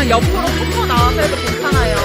옆으로 섞어 나와서 해도 괜찮아요.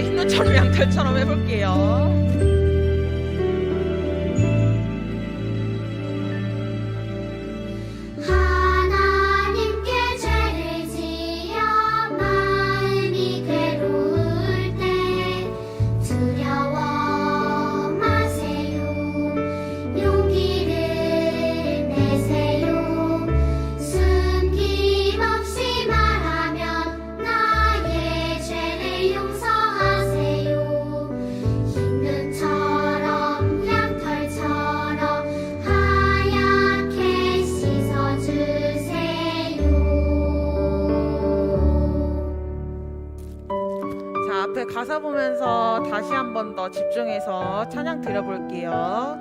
흰눈처럼 양털처럼 해볼게요. 앞에 가사 보면서 다시 한 번 더 집중해서 찬양 드려볼게요.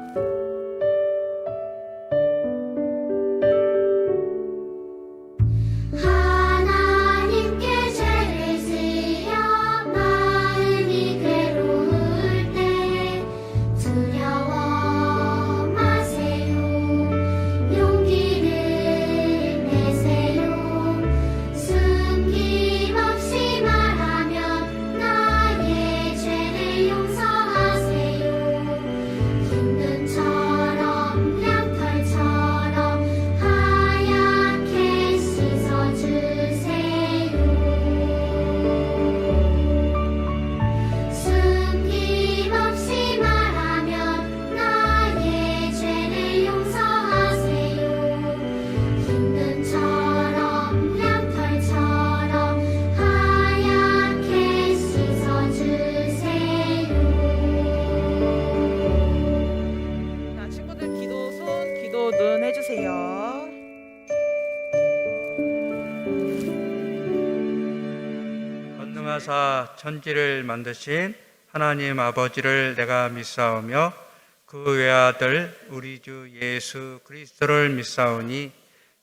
용기를 내세요. 숨김없이 말하 인하사 천지를 만드신 하나님 아버지를 내가 믿사오며 그 외아들 우리 주 예수 그리스도를 믿사오니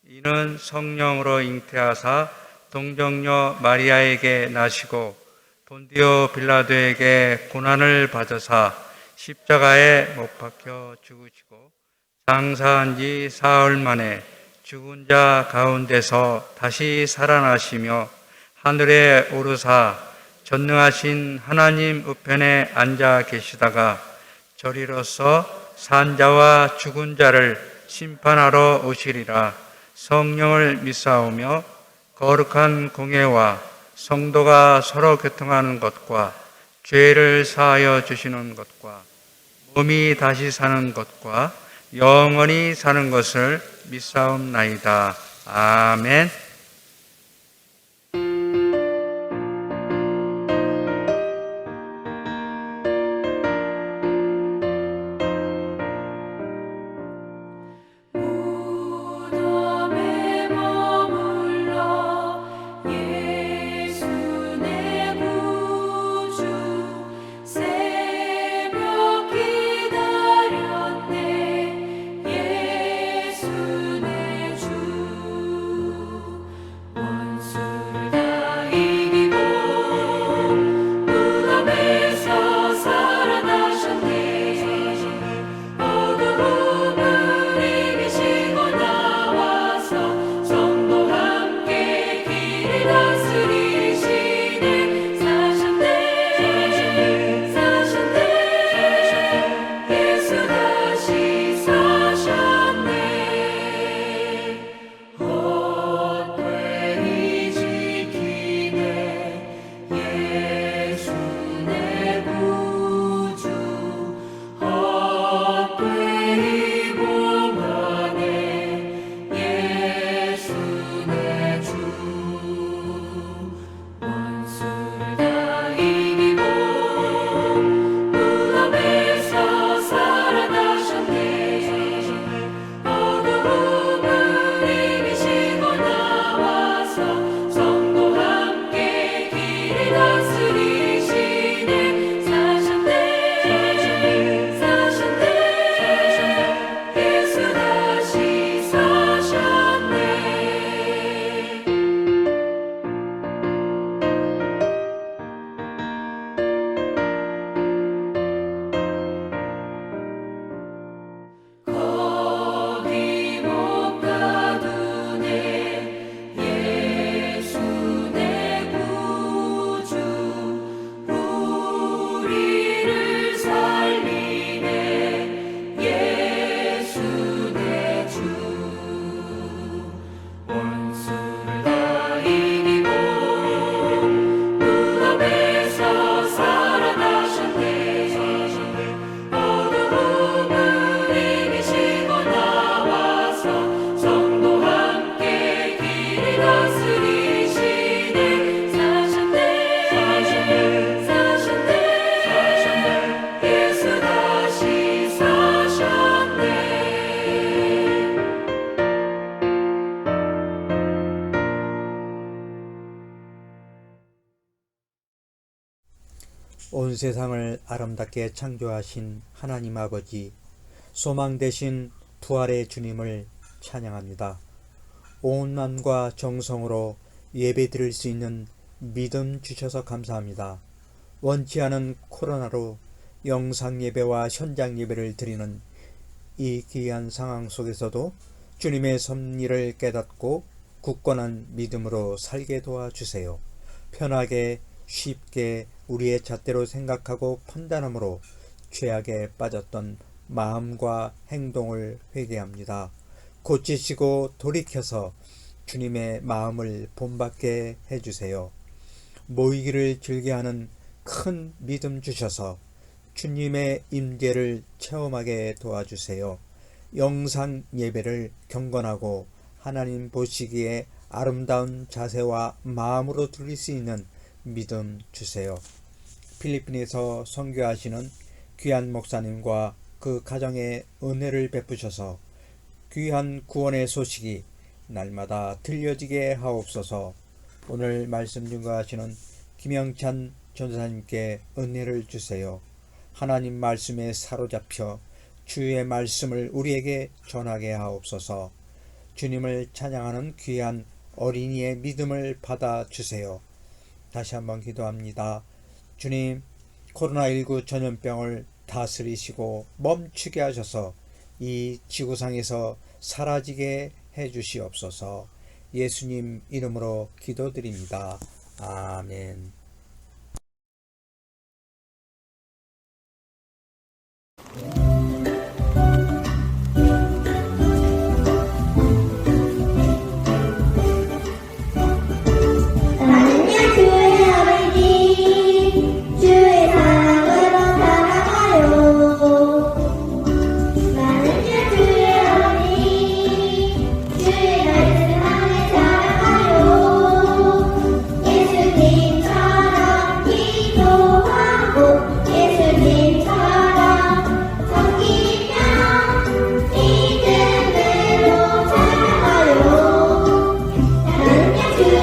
이는 성령으로 잉태하사 동정녀 마리아에게 나시고 본디오 빌라도에게 고난을 받으사 십자가에 못 박혀 죽으시고 장사한 지 사흘 만에 죽은 자 가운데서 다시 살아나시며 하늘에 오르사 전능하신 하나님 우편에 앉아 계시다가 저리로서 산자와 죽은 자를 심판하러 오시리라. 성령을 믿사오며 거룩한 공예와 성도가 서로 교통하는 것과 죄를 사하여 주시는 것과 몸이 다시 사는 것과 영원히 사는 것을 믿사옵나이다. 아멘. 온 세상을 아름답게 창조하신 하나님 아버지, 소망 되신 부활의 주님을 찬양합니다. 온 마음과 정성으로 예배드릴 수 있는 믿음 주셔서 감사합니다. 원치 않은 코로나로 영상 예배와 현장 예배를 드리는 이 귀한 상황 속에서도 주님의 섭리를 깨닫고 굳건한 믿음으로 살게 도와주세요. 편하게 쉽게 우리의 잣대로 생각하고 판단함으로 죄악에 빠졌던 마음과 행동을 회개합니다. 고치시고 돌이켜서 주님의 마음을 본받게 해주세요. 모이기를 즐겨하는 큰 믿음 주셔서 주님의 임재를 체험하게 도와주세요. 영상 예배를 경건하고 하나님 보시기에 아름다운 자세와 마음으로 드릴 수 있는 믿음 주세요. 필리핀에서 선교하시는 귀한 목사님과 그 가정에 은혜를 베푸셔서 귀한 구원의 소식이 날마다 들려지게 하옵소서. 오늘 말씀 증거하시는 김영찬 전도사님께 은혜를 주세요. 하나님 말씀에 사로잡혀 주의 말씀을 우리에게 전하게 하옵소서. 주님을 찬양하는 귀한 어린이의 믿음을 받아주세요. 다시 한번 기도합니다. 주님, 코로나19 전염병을 다스리시고 멈추게 하셔서 이 지구상에서 사라지게 해주시옵소서. 예수님 이름으로 기도드립니다. 아멘. 나는야 주의 아버지 주의 사랑으로 살아가요. 나는야 주의 아버지 주의 말씀 안에 살아가요. 예수님처럼 기도하고 예수님처럼 섬기며 믿음으로 살아가요. 나는야 주의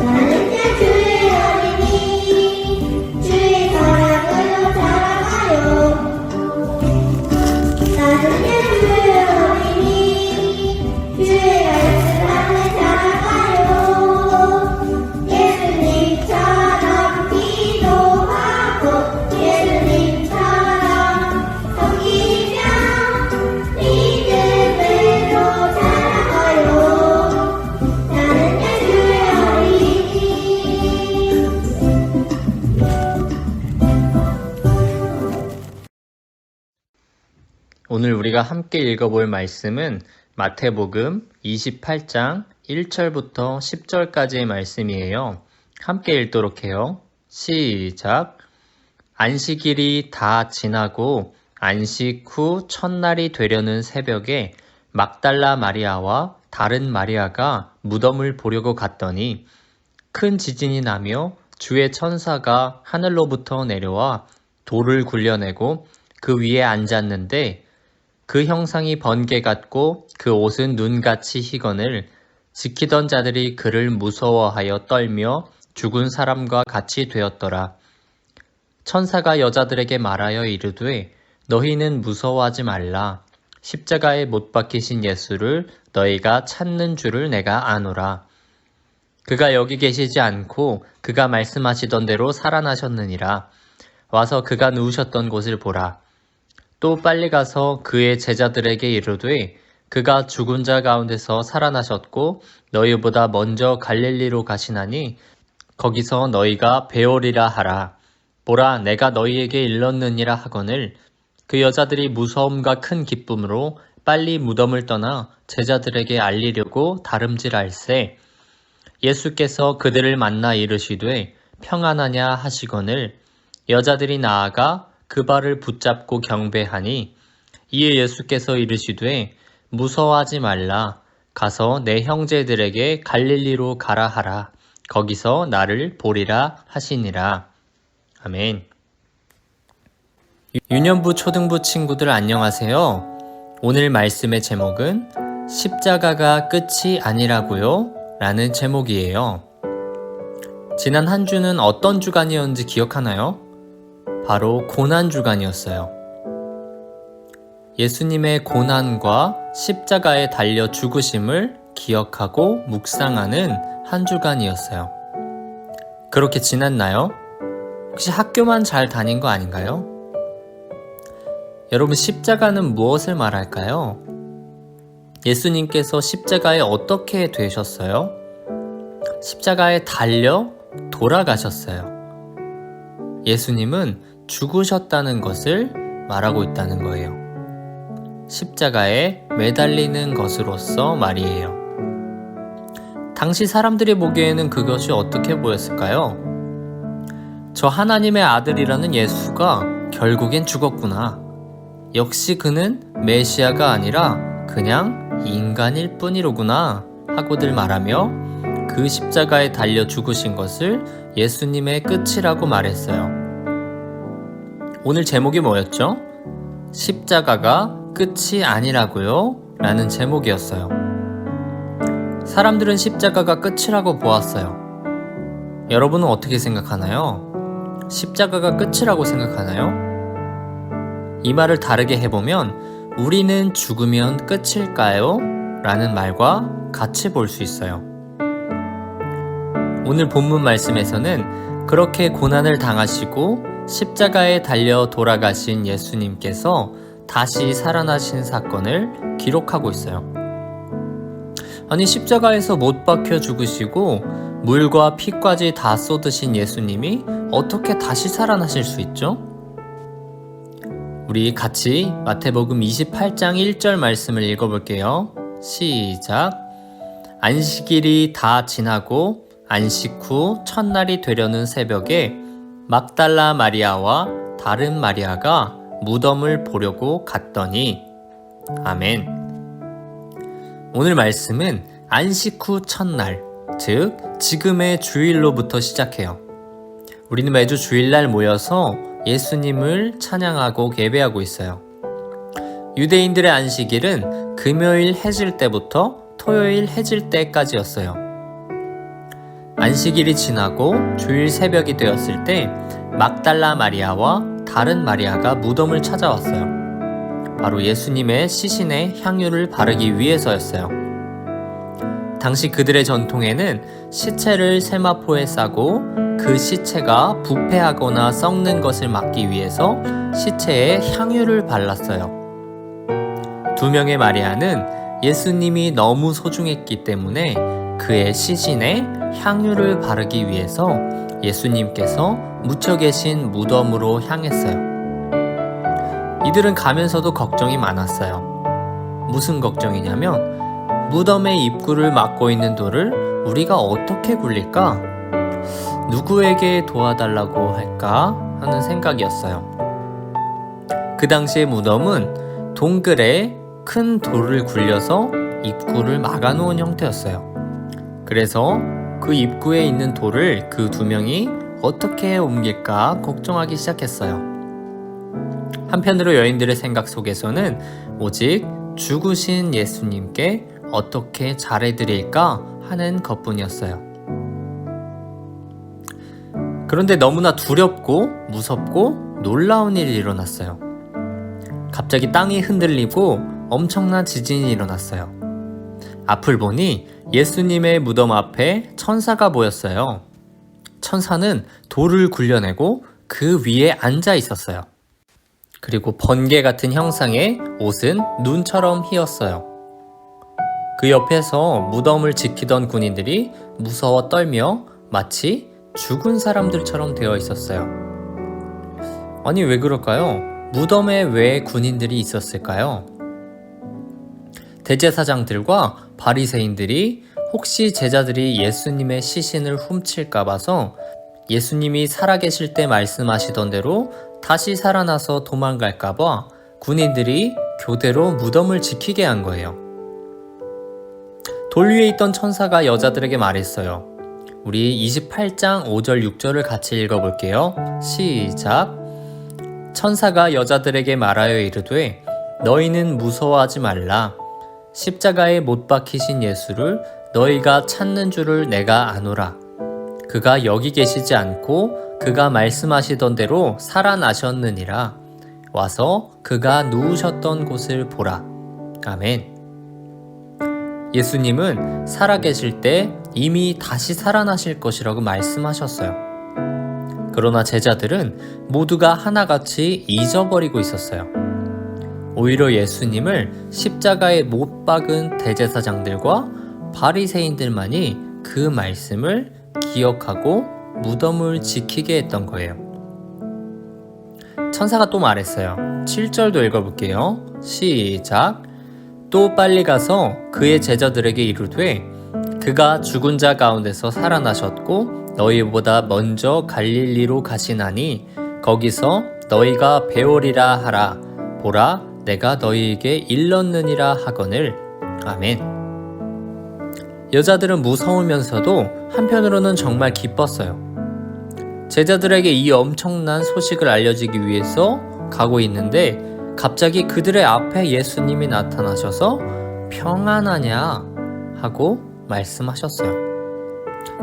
나는야 주의 어린이 주의 사랑으로 살아가요. 나는야 주의 어린이 주의 말씀 안에 살아가요. 예수님처럼 기도하고 예수님처럼 섬기며 믿음으로 살아가요. 나는야 주의 어린이 오늘 우리가 함께 읽어볼 말씀은 마태복음 28장 1절부터 10절까지의 말씀이에요. 함께 읽도록 해요. 시작. 안식일이 다 지나고 안식 후 첫날이 되려는 새벽에 막달라 마리아와 다른 마리아가 무덤을 보려고 갔더니 큰 지진이 나며 주의 천사가 하늘로부터 내려와 돌을 굴려내고 그 위에 앉았는데 그 형상이 번개 같고 그 옷은 눈같이 희거늘 지키던 자들이 그를 무서워하여 떨며 죽은 사람과 같이 되었더라. 천사가 여자들에게 말하여 이르되 너희는 무서워하지 말라. 십자가에 못 박히신 예수를 너희가 찾는 줄을 내가 아노라. 그가 여기 계시지 않고 그가 말씀하시던 대로 살아나셨느니라. 와서 그가 누우셨던 곳을 보라. 또 빨리 가서 그의 제자들에게 이르되 그가 죽은 자 가운데서 살아나셨고 너희보다 먼저 갈릴리로 가시나니 거기서 너희가 배우리라 하라. 보라, 내가 너희에게 일렀느니라 하거늘 그 여자들이 무서움과 큰 기쁨으로 빨리 무덤을 떠나 제자들에게 알리려고 다름질할세. 예수께서 그들을 만나 이르시되 평안하냐 하시거늘 여자들이 나아가 그 발을 붙잡고 경배하니 이에 예수께서 이르시되 무서워하지 말라. 가서 내 형제들에게 갈릴리로 가라 하라. 거기서 나를 보리라 하시니라. 아멘. 유년부 초등부 친구들 안녕하세요. 오늘 말씀의 제목은 십자가가 끝이 아니라고요? 라는 제목이에요. 지난 한 주는 어떤 주간이었는지 기억하나요? 바로 고난주간이었어요. 예수님의 고난과 십자가에 달려 죽으심을 기억하고 묵상하는 한 주간이었어요. 그렇게 지났나요? 혹시 학교만 잘 다닌 거 아닌가요? 여러분, 십자가는 무엇을 말할까요? 예수님께서 십자가에 어떻게 되셨어요? 십자가에 달려 돌아가셨어요. 예수님은 죽으셨다는 것을 말하고 있다는 거예요. 십자가에 매달리는 것으로서 말이에요. 당시 사람들이 보기에는 그것이 어떻게 보였을까요? 저 하나님의 아들이라는 예수가 결국엔 죽었구나. 역시 그는 메시아가 아니라 그냥 인간일 뿐이로구나 하고들 말하며 그 십자가에 달려 죽으신 것을 예수님의 끝이라고 말했어요. 오늘 제목이 뭐였죠? 십자가가 끝이 아니라고요? 라는 제목이었어요. 사람들은 십자가가 끝이라고 보았어요. 여러분은 어떻게 생각하나요? 십자가가 끝이라고 생각하나요? 이 말을 다르게 해보면 우리는 죽으면 끝일까요? 라는 말과 같이 볼 수 있어요. 오늘 본문 말씀에서는 그렇게 고난을 당하시고 십자가에 달려 돌아가신 예수님께서 다시 살아나신 사건을 기록하고 있어요. 아니, 십자가에서 못 박혀 죽으시고 물과 피까지 다 쏟으신 예수님이 어떻게 다시 살아나실 수 있죠? 우리 같이 마태복음 28장 1절 말씀을 읽어볼게요. 시작. 안식일이 다 지나고 안식 후 첫날이 되려는 새벽에 막달라 마리아와 다른 마리아가 무덤을 보려고 갔더니. 아멘. 오늘 말씀은 안식 후 첫날, 즉 지금의 주일로부터 시작해요. 우리는 매주 주일날 모여서 예수님을 찬양하고 예배하고 있어요. 유대인들의 안식일은 금요일 해질 때부터 토요일 해질 때까지였어요. 안식일이 지나고 주일 새벽이 되었을 때 막달라 마리아와 다른 마리아가 무덤을 찾아왔어요. 바로 예수님의 시신에 향유를 바르기 위해서였어요. 당시 그들의 전통에는 시체를 세마포에 싸고 그 시체가 부패하거나 썩는 것을 막기 위해서 시체에 향유를 발랐어요. 두 명의 마리아는 예수님이 너무 소중했기 때문에 그의 시신에 향유를 바르기 위해서 예수님께서 묻혀 계신 무덤으로 향했어요. 이들은 가면서도 걱정이 많았어요. 무슨 걱정이냐면 무덤의 입구를 막고 있는 돌을 우리가 어떻게 굴릴까? 누구에게 도와달라고 할까? 하는 생각이었어요. 그 당시의 무덤은 동글에 큰 돌을 굴려서 입구를 막아놓은 형태였어요. 그래서 그 입구에 있는 돌을 그 두 명이 어떻게 옮길까 걱정하기 시작했어요. 한편으로 여인들의 생각 속에서는 오직 죽으신 예수님께 어떻게 잘해드릴까 하는 것뿐이었어요. 그런데 너무나 두렵고 무섭고 놀라운 일이 일어났어요. 갑자기 땅이 흔들리고 엄청난 지진이 일어났어요. 앞을 보니 예수님의 무덤 앞에 천사가 보였어요. 천사는 돌을 굴려내고 그 위에 앉아 있었어요. 그리고 번개 같은 형상의 옷은 눈처럼 희었어요. 그 옆에서 무덤을 지키던 군인들이 무서워 떨며 마치 죽은 사람들처럼 되어 있었어요. 아니, 왜 그럴까요? 무덤에 왜 군인들이 있었을까요? 대제사장들과 바리새인들이 혹시 제자들이 예수님의 시신을 훔칠까 봐서 예수님이 살아계실 때 말씀하시던 대로 다시 살아나서 도망갈까 봐 군인들이 교대로 무덤을 지키게 한 거예요. 돌 위에 있던 천사가 여자들에게 말했어요. 우리 28장 5절 6절을 같이 읽어볼게요. 시작. 천사가 여자들에게 말하여 이르되 너희는 무서워하지 말라. 십자가에 못 박히신 예수를 너희가 찾는 줄을 내가 아노라. 그가 여기 계시지 않고 그가 말씀하시던 대로 살아나셨느니라. 와서 그가 누우셨던 곳을 보라. 아멘. 예수님은 살아계실 때 이미 다시 살아나실 것이라고 말씀하셨어요. 그러나 제자들은 모두가 하나같이 잊어버리고 있었어요. 오히려 예수님을 십자가에 못 박은 대제사장들과 바리새인들만이 그 말씀을 기억하고 무덤을 지키게 했던 거예요. 천사가 또 말했어요. 7절도 읽어볼게요. 시작. 또 빨리 가서 그의 제자들에게 이르되 그가 죽은 자 가운데서 살아나셨고 너희보다 먼저 갈릴리로 가시나니 거기서 너희가 배우리라 하라. 보라, 내가 너희에게 일렀느니라 하거늘. 아멘. 여자들은 무서우면서도 한편으로는 정말 기뻤어요. 제자들에게 이 엄청난 소식을 알려주기 위해서 가고 있는데 갑자기 그들의 앞에 예수님이 나타나셔서 평안하냐 하고 말씀하셨어요.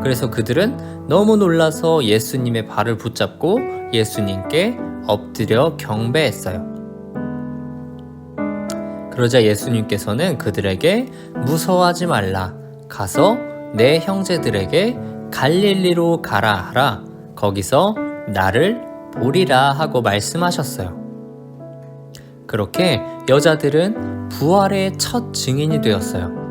그래서 그들은 너무 놀라서 예수님의 발을 붙잡고 예수님께 엎드려 경배했어요. 그러자 예수님께서는 그들에게 무서워하지 말라. 가서 내 형제들에게 갈릴리로 가라 하라. 거기서 나를 보리라 하고 말씀하셨어요. 그렇게 여자들은 부활의 첫 증인이 되었어요.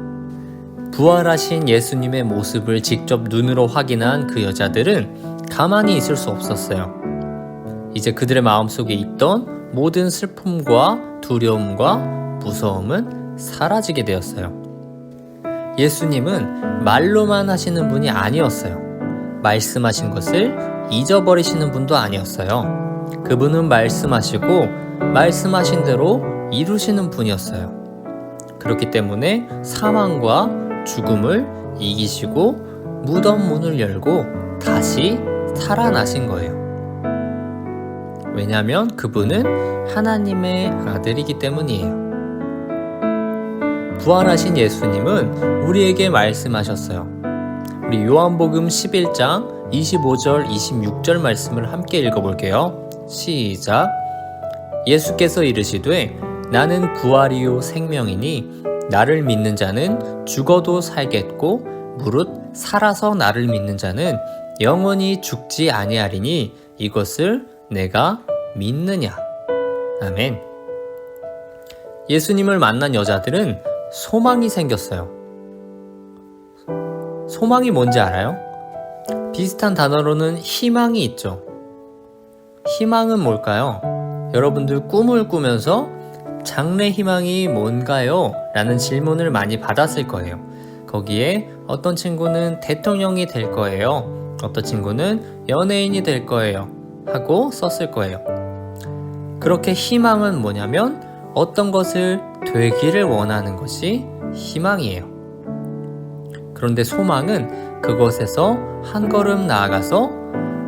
부활하신 예수님의 모습을 직접 눈으로 확인한 그 여자들은 가만히 있을 수 없었어요. 이제 그들의 마음속에 있던 모든 슬픔과 두려움과 무서움은 사라지게 되었어요. 예수님은 말로만 하시는 분이 아니었어요. 말씀하신 것을 잊어버리시는 분도 아니었어요. 그분은 말씀하시고 말씀하신 대로 이루시는 분이었어요. 그렇기 때문에 사망과 죽음을 이기시고 무덤 문을 열고 다시 살아나신 거예요. 왜냐하면 그분은 하나님의 아들이기 때문이에요. 부활하신 예수님은 우리에게 말씀하셨어요. 우리 요한복음 11장 25절 26절 말씀을 함께 읽어볼게요. 시작. 예수께서 이르시되 나는 부활이요 생명이니 나를 믿는 자는 죽어도 살겠고 무릇 살아서 나를 믿는 자는 영원히 죽지 아니하리니 이것을 내가 믿느냐. 아멘. 예수님을 만난 여자들은 소망이 생겼어요. 소망이 뭔지 알아요? 비슷한 단어로는 희망이 있죠. 희망은 뭘까요? 여러분들 꿈을 꾸면서 장래 희망이 뭔가요? 라는 질문을 많이 받았을 거예요. 거기에 어떤 친구는 대통령이 될 거예요. 어떤 친구는 연예인이 될 거예요. 하고 썼을 거예요. 그렇게 희망은 뭐냐면 어떤 것을 되기를 원하는 것이 희망이에요. 그런데 소망은 그것에서 한 걸음 나아가서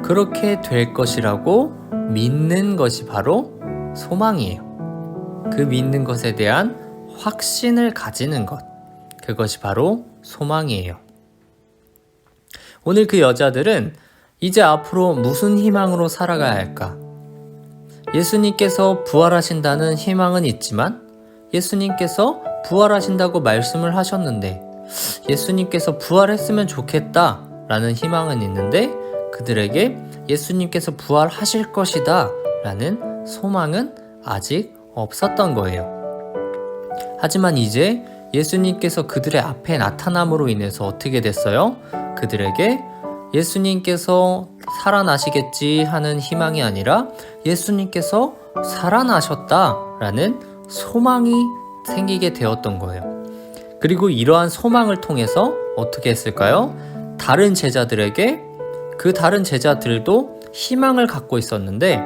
그렇게 될 것이라고 믿는 것이 바로 소망이에요. 그 믿는 것에 대한 확신을 가지는 것, 그것이 바로 소망이에요. 오늘 그 여자들은 이제 앞으로 무슨 희망으로 살아가야 할까? 예수님께서 부활하신다는 희망은 있지만 예수님께서 부활하신다고 말씀을 하셨는데 예수님께서 부활했으면 좋겠다 라는 희망은 있는데 그들에게 예수님께서 부활하실 것이다 라는 소망은 아직 없었던 거예요. 하지만 이제 예수님께서 그들의 앞에 나타남으로 인해서 어떻게 됐어요? 그들에게 예수님께서 살아나시겠지 하는 희망이 아니라 예수님께서 살아나셨다라는 소망이 생기게 되었던 거예요. 그리고 이러한 소망을 통해서 어떻게 했을까요? 다른 제자들에게 그 다른 제자들도 희망을 갖고 있었는데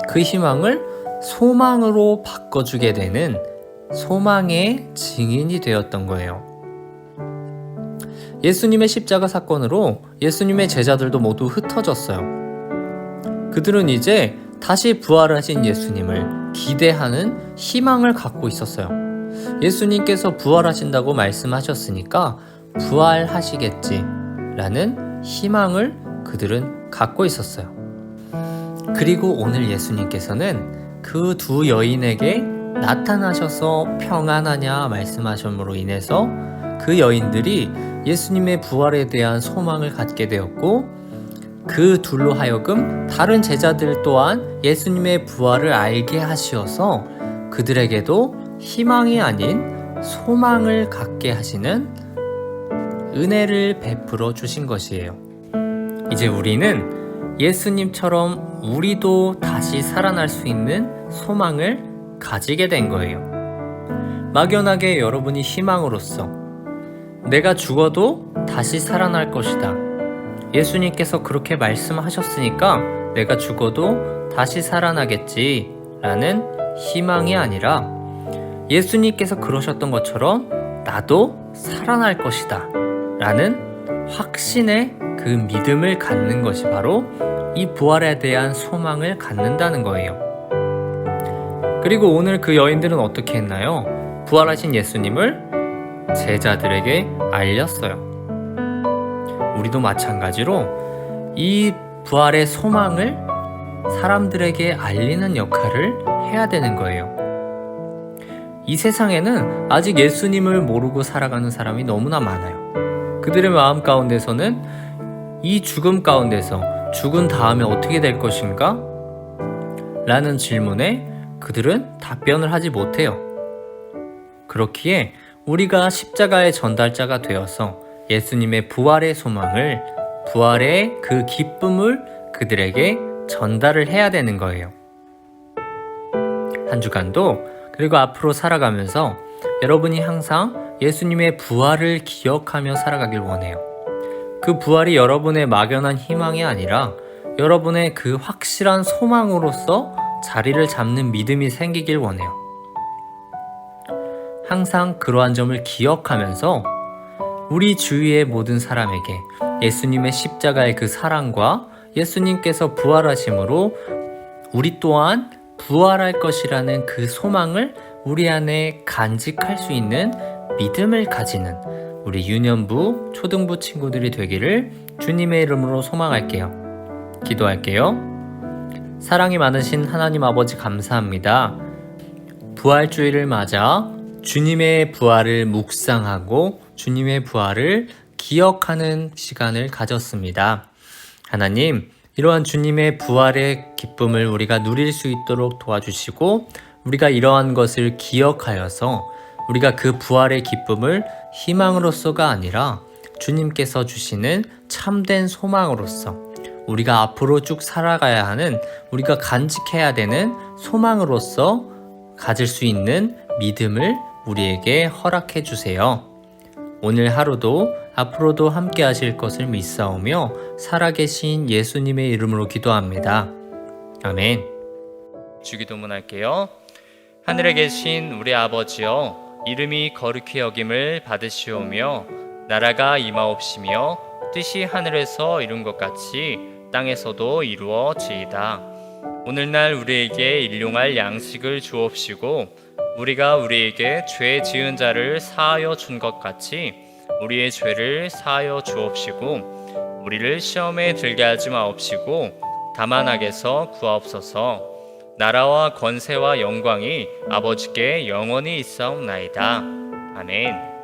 그 희망을 소망으로 바꿔주게 되는 소망의 증인이 되었던 거예요. 예수님의 십자가 사건으로 예수님의 제자들도 모두 흩어졌어요. 그들은 이제 다시 부활하신 예수님을 기대하는 희망을 갖고 있었어요. 예수님께서 부활하신다고 말씀하셨으니까 부활하시겠지 라는 희망을 그들은 갖고 있었어요. 그리고 오늘 예수님께서는 그 두 여인에게 나타나셔서 평안하냐 말씀하심으로 인해서 그 여인들이 예수님의 부활에 대한 소망을 갖게 되었고 그 둘로 하여금 다른 제자들 또한 예수님의 부활을 알게 하시어서 그들에게도 희망이 아닌 소망을 갖게 하시는 은혜를 베풀어 주신 것이에요. 이제 우리는 예수님처럼 우리도 다시 살아날 수 있는 소망을 가지게 된 거예요. 막연하게 여러분이 희망으로서 내가 죽어도 다시 살아날 것이다. 예수님께서 그렇게 말씀하셨으니까 내가 죽어도 다시 살아나겠지 라는 희망이 아니라 예수님께서 그러셨던 것처럼 나도 살아날 것이다 라는 확신의 그 믿음을 갖는 것이 바로 이 부활에 대한 소망을 갖는다는 거예요. 그리고 오늘 그 여인들은 어떻게 했나요? 부활하신 예수님을 제자들에게 알렸어요. 우리도 마찬가지로 이 부활의 소망을 사람들에게 알리는 역할을 해야 되는 거예요. 이 세상에는 아직 예수님을 모르고 살아가는 사람이 너무나 많아요. 그들의 마음 가운데서는 이 죽음 가운데서 죽은 다음에 어떻게 될 것인가? 라는 질문에 그들은 답변을 하지 못해요. 그렇기에 우리가 십자가의 전달자가 되어서 예수님의 부활의 소망을, 부활의 그 기쁨을 그들에게 전달을 해야 되는 거예요. 한 주간도 그리고 앞으로 살아가면서 여러분이 항상 예수님의 부활을 기억하며 살아가길 원해요. 그 부활이 여러분의 막연한 희망이 아니라 여러분의 그 확실한 소망으로서 자리를 잡는 믿음이 생기길 원해요. 항상 그러한 점을 기억하면서 우리 주위의 모든 사람에게 예수님의 십자가의 그 사랑과 예수님께서 부활하심으로 우리 또한 부활할 것이라는 그 소망을 우리 안에 간직할 수 있는 믿음을 가지는 우리 유년부, 초등부 친구들이 되기를 주님의 이름으로 소망할게요. 기도할게요. 사랑이 많으신 하나님 아버지 감사합니다. 부활주일을 맞아 주님의 부활을 묵상하고 주님의 부활을 기억하는 시간을 가졌습니다. 하나님, 이러한 주님의 부활의 기쁨을 우리가 누릴 수 있도록 도와주시고 우리가 이러한 것을 기억하여서 우리가 그 부활의 기쁨을 희망으로서가 아니라 주님께서 주시는 참된 소망으로서 우리가 앞으로 쭉 살아가야 하는, 우리가 간직해야 되는 소망으로서 가질 수 있는 믿음을 우리에게 허락해 주세요. 오늘 하루도 앞으로도 함께 하실 것을 믿사오며 살아계신 예수님의 이름으로 기도합니다. 아멘. 주기도문 할게요. 하늘에 계신 우리 아버지여, 이름이 거룩히 여김을 받으시오며 나라가 임하옵시며 뜻이 하늘에서 이룬 것 같이 땅에서도 이루어지이다. 오늘날 우리에게 일용할 양식을 주옵시고 우리가 우리에게 죄 지은 자를 사하여 준 것 같이 우리의 죄를 사하여 주옵시고 우리를 시험에 들게 하지 마옵시고 다만 악에서 구하옵소서. 나라와 권세와 영광이 아버지께 영원히 있사옵나이다. 아멘.